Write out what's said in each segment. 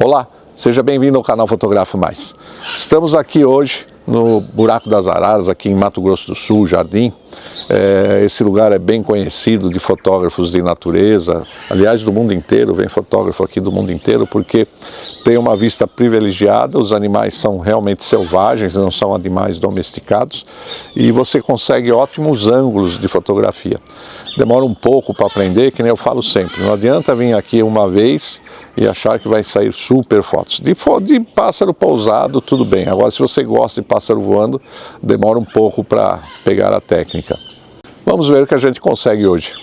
Olá, seja bem-vindo ao canal Fotografo Mais. Estamos aqui hoje no Buraco das Araras, aqui em Mato Grosso do Sul, Jardim. Esse lugar é bem conhecido de fotógrafos de natureza, aliás do mundo inteiro, vem fotógrafo aqui do mundo inteiro porque tem uma vista privilegiada, os animais são realmente selvagens, não são animais domesticados e você consegue ótimos ângulos de fotografia. Demora um pouco para aprender, que nem eu falo sempre, não adianta vir aqui uma vez e achar que vai sair super fotos. De pássaro pousado, tudo bem, agora se você gosta de pássaro voando, demora um pouco para pegar a técnica. Vamos ver o que a gente consegue hoje.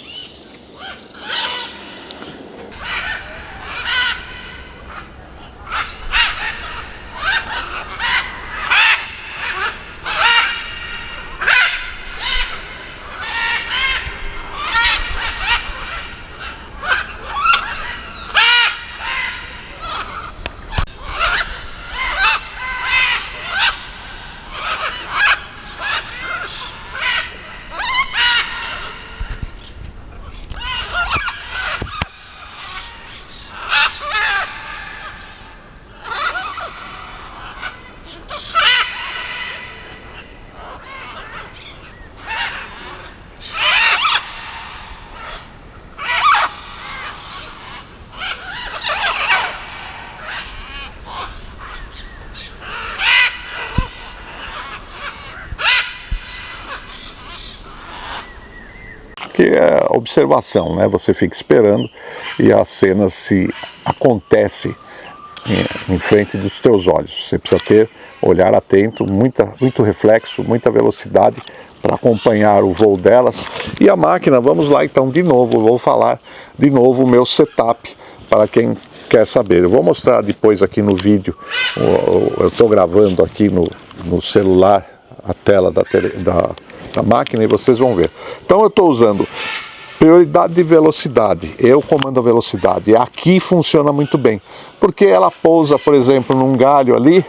Que é observação, né? Você fica esperando e a cena se acontece em frente dos teus olhos. Você precisa ter olhar atento, muito reflexo, muita velocidade para acompanhar o voo delas. E a máquina, vamos lá então de novo, eu vou falar de novo o meu setup para quem quer saber. Eu vou mostrar depois aqui no vídeo, eu estou gravando aqui no celular a tela da máquina e vocês vão ver. Então eu estou usando prioridade de velocidade, eu comando a velocidade, aqui funciona muito bem, porque ela pousa, por exemplo, num galho ali,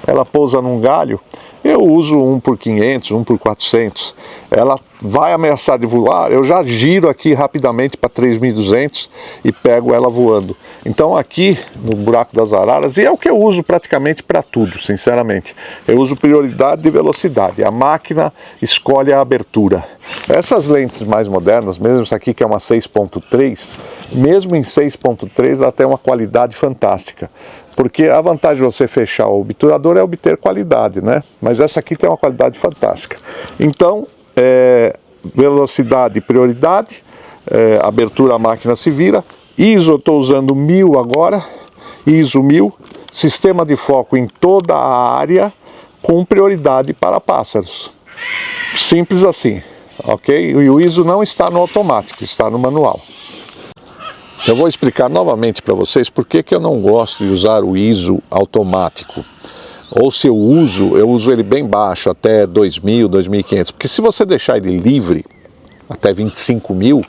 ela pousa num galho, eu uso 1x500, 1x400, ela vai ameaçar de voar, eu já giro aqui rapidamente para 3200 e pego ela voando. Então aqui no Buraco das Araras, e é o que eu uso praticamente para tudo, sinceramente, eu uso prioridade de velocidade, a máquina escolhe a abertura. Essas lentes mais modernas, mesmo essa aqui que é uma 6.3, mesmo em 6.3 ela tem uma qualidade fantástica. Porque a vantagem de você fechar o obturador é obter qualidade, né? Mas essa aqui tem uma qualidade fantástica. Então, velocidade e prioridade, abertura a máquina se vira. ISO eu estou usando 1000 agora, ISO 1000, sistema de foco em toda a área com prioridade para pássaros. Simples assim, ok? E o ISO não está no automático, está no manual. Eu vou explicar novamente para vocês por que eu não gosto de usar o ISO automático. Ou se eu uso ele bem baixo, até 2000, 2500. Porque se você deixar ele livre, até 25.000,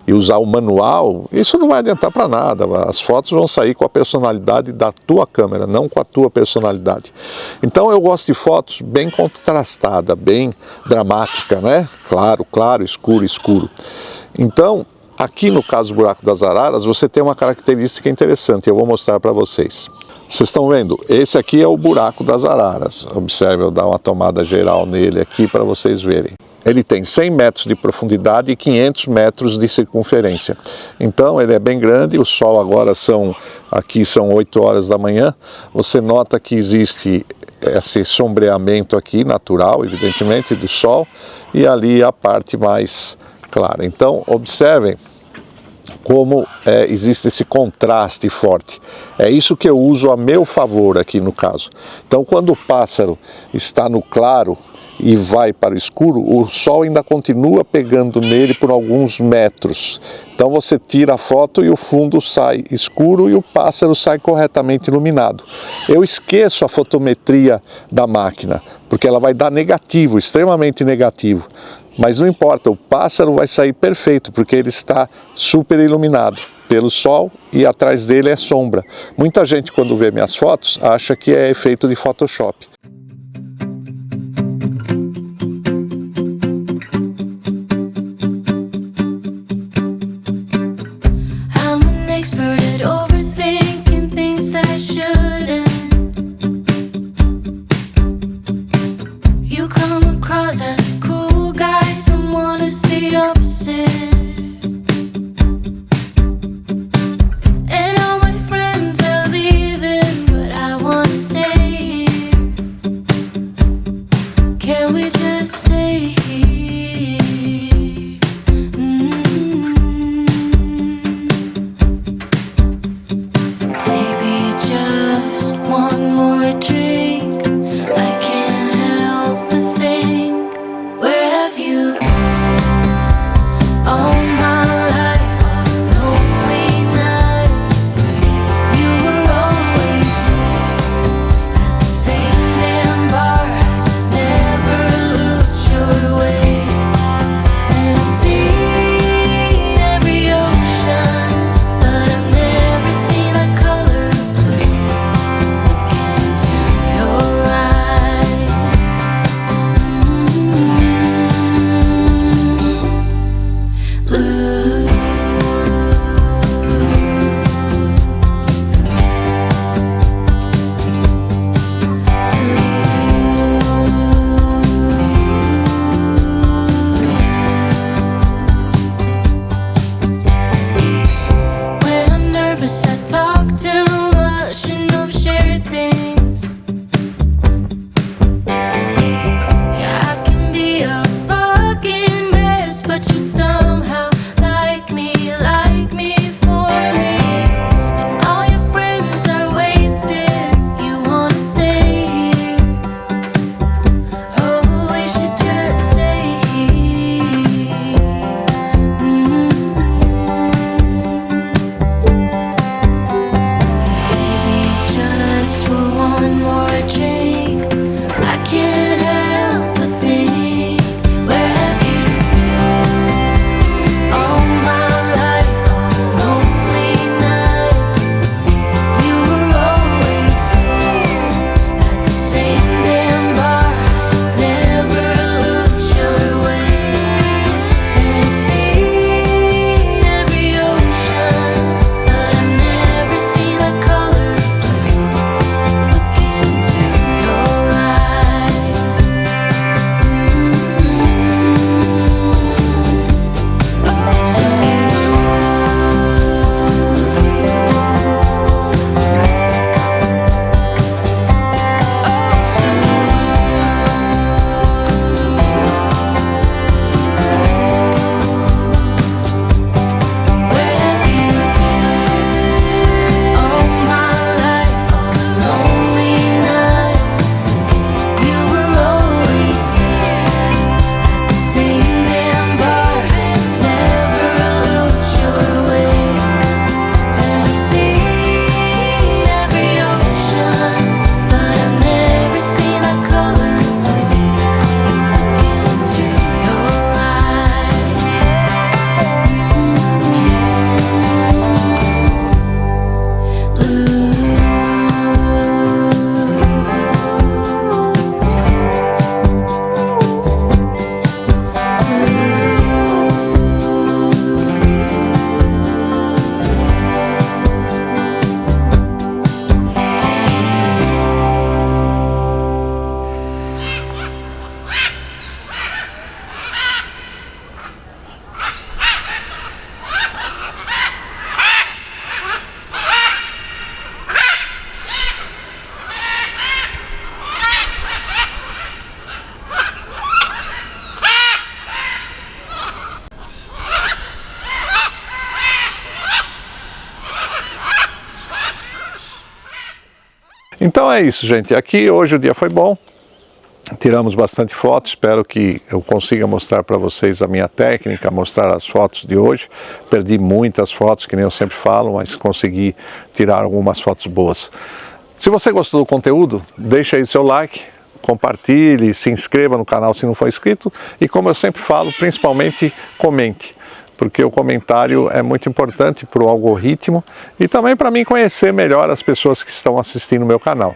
e usar o manual, isso não vai adiantar para nada. As fotos vão sair com a personalidade da tua câmera, não com a tua personalidade. Então eu gosto de fotos bem contrastada, bem dramática, né? Claro, claro, escuro, escuro. Então, aqui no caso do Buraco das Araras, você tem uma característica interessante, eu vou mostrar para vocês. Vocês estão vendo? Esse aqui é o Buraco das Araras. Observe, eu dar uma tomada geral nele aqui para vocês verem. Ele tem 100 metros de profundidade e 500 metros de circunferência. Então ele é bem grande, o sol agora aqui são 8 horas da manhã. Você nota que existe esse sombreamento aqui, natural, evidentemente, do sol. E ali a parte mais clara. Então observem como existe esse contraste forte. É isso que eu uso a meu favor aqui no caso. Então quando o pássaro está no claro e vai para o escuro, o sol ainda continua pegando nele por alguns metros. Então você tira a foto e o fundo sai escuro e o pássaro sai corretamente iluminado. Eu esqueço a fotometria da máquina, porque ela vai dar negativo, extremamente negativo. Mas não importa, o pássaro vai sair perfeito, porque ele está super iluminado pelo sol e atrás dele é sombra. Muita gente, quando vê minhas fotos, acha que é efeito de Photoshop. expert at overthinking things that I should. Então é isso, gente. Aqui hoje o dia foi bom. Tiramos bastante fotos, espero que eu consiga mostrar para vocês a minha técnica, mostrar as fotos de hoje. Perdi muitas fotos, que nem eu sempre falo, mas consegui tirar algumas fotos boas. Se você gostou do conteúdo, deixa aí seu like, compartilhe, se inscreva no canal se não for inscrito e, como eu sempre falo, principalmente comente, porque o comentário é muito importante para o algoritmo e também para mim conhecer melhor as pessoas que estão assistindo o meu canal.